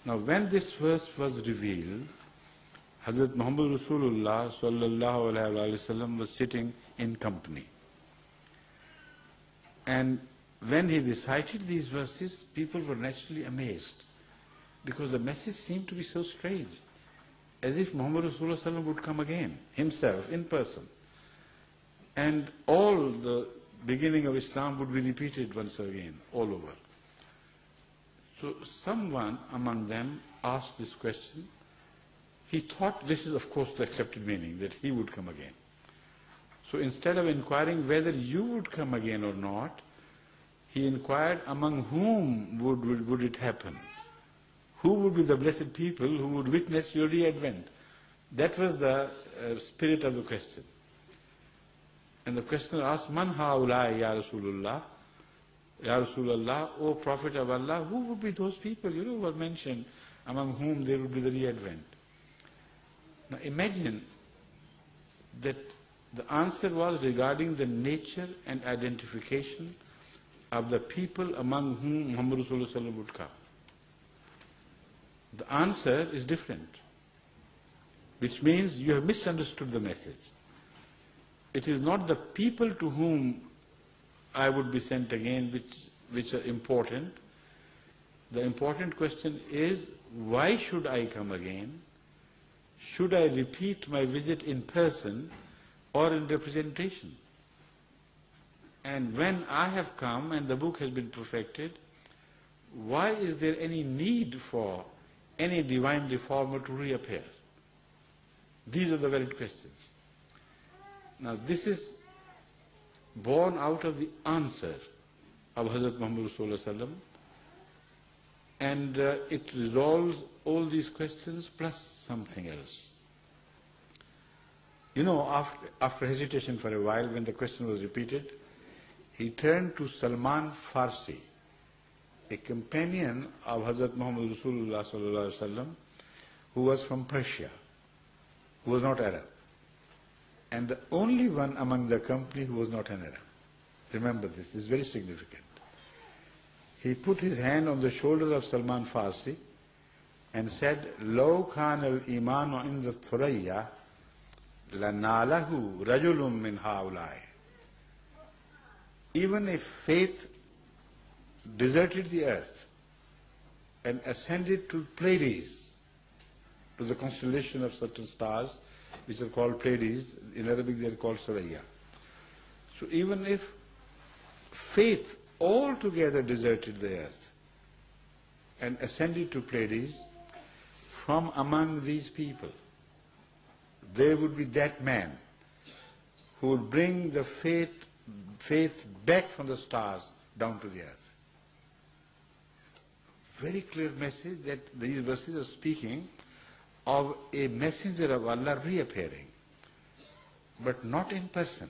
Now when this verse was revealed, Hazrat Muhammad Rasulullah sallallahu alaihi wasallam was sitting in company. And when he recited these verses, people were naturally amazed because the message seemed to be so strange, as if Muhammad Rasulullah sallallahu alaihi wasallam would come again, himself, in person. And all the beginning of Islam would be repeated once again, all over. So someone among them asked this question. He thought this is, of course, the accepted meaning, that he would come again. So instead of inquiring whether you would come again or not, he inquired among whom would it happen? Who would be the blessed people who would witness your re-advent? That was the spirit of the question. And the questioner asked, Man haulai ya Rasulullah? Ya Rasulullah, O Prophet of Allah, who would be those people, who were mentioned, among whom there would be the re-advent? Now imagine that the answer was regarding the nature and identification of the people among whom Muhammad Rasulullah would come. The answer is different, which means you have misunderstood the message. It is not the people to whom I would be sent again which are important. The important question is, why should I come again? Should I repeat my visit in person or in representation? And when I have come and the book has been perfected, why is there any need for any divine reformer to reappear? These are the valid questions. Now this is born out of the answer of Hazrat Muhammad Rasulullah, and it resolves all these questions plus something else. After hesitation for a while, when the question was repeated, he turned to Salman Farsi, a companion of Hazrat Muhammad Rasulullah sallallahu alaihi wasallam, who was from Persia, who was not Arab, and the only one among the company who was not an Arab. Remember this is very significant. He put his hand on the shoulder of Salman Farsi and said, Law kana al-imanu inda thuraya lanalahu rajulun min haulai. Even if faith deserted the earth and ascended to Pleiades, to the constellation of certain stars, which are called Pleiades, in Arabic they are called Suraya. So even if faith altogether deserted the earth and ascended to Pleiades, from among these people, there would be that man who would bring the faith back from the stars down to the earth. Very clear message that these verses are speaking of a messenger of Allah reappearing, but not in person.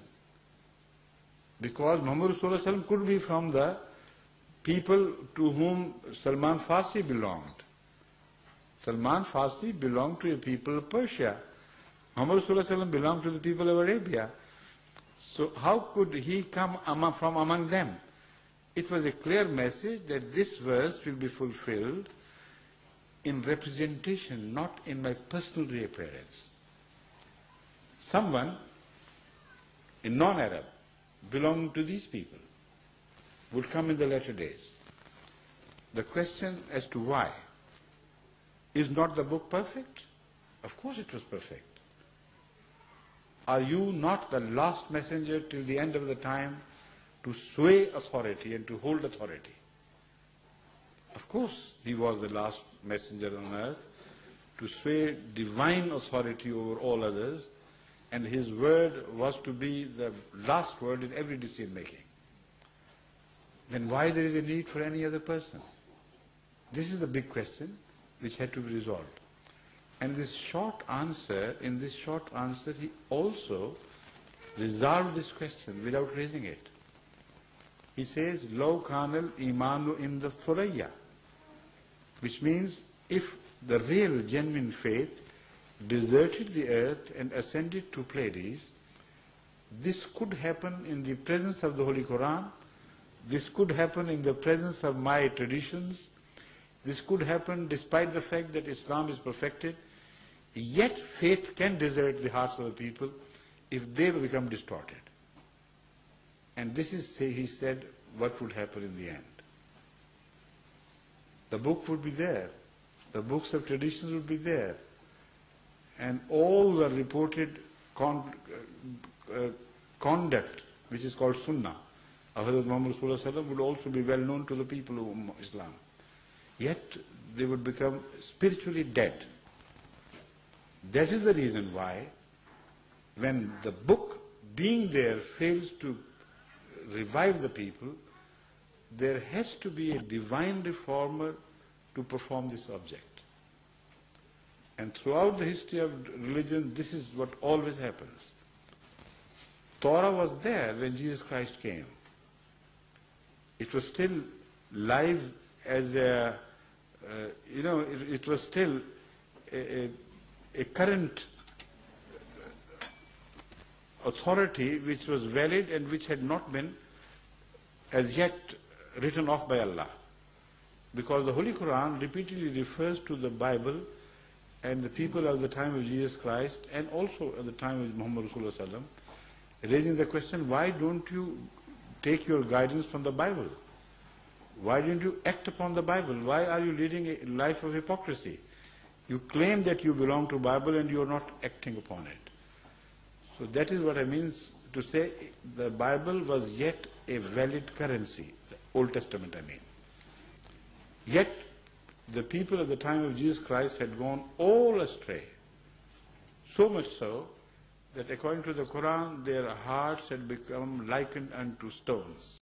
Because Muhammad Rasulullah could be from the people to whom Salman Farsi belonged. Salman Farsi belonged to a people of Persia. Muhammad Rasulullah belonged to the people of Arabia. So how could he come from among them? It was a clear message that this verse will be fulfilled in representation, not in my personal reappearance. Someone, a non-Arab, belonging to these people, would come in the latter days. The question as to why, is not the book perfect? Of course it was perfect. Are you not the last messenger till the end of the time to sway authority and to hold authority? Of course he was the last messenger on earth to sway divine authority over all others, and his word was to be the last word in every decision making. Then why there is a need for any other person? This is the big question which had to be resolved. And in this short answer, he also resolved this question without raising it. He says, Law kana al-imanu in the thuraya, which means if the real, genuine faith deserted the earth and ascended to Pleiades, this could happen in the presence of the Holy Quran, this could happen in the presence of my traditions, This could happen despite the fact that Islam is perfected, yet faith can desert the hearts of the people if they become distorted. And this is, he said, what would happen in the end. The book would be there. The books of traditions would be there. And all the reported conduct, which is called Sunnah, of Hazrat Muhammad would also be well known to the people of Islam. Yet they would become spiritually dead. That is the reason why, when the book being there fails to revive the people, there has to be a divine reformer to perform this object. And throughout the history of religion, this is what always happens. Torah was there when Jesus Christ came. It was still live as a, it was still a current authority which was valid and which had not been as yet written off by Allah. Because the Holy Quran repeatedly refers to the Bible and the people of the time of Jesus Christ and also at the time of Muhammad Rasulullah, raising the question, why don't you take your guidance from the Bible? Why don't you act upon the Bible? Why are you leading a life of hypocrisy? You claim that you belong to Bible and you are not acting upon it. So that is what I mean to say the Bible was yet a valid currency, the Old Testament I mean. Yet the people at the time of Jesus Christ had gone all astray. So much so that according to the Quran, their hearts had become likened unto stones.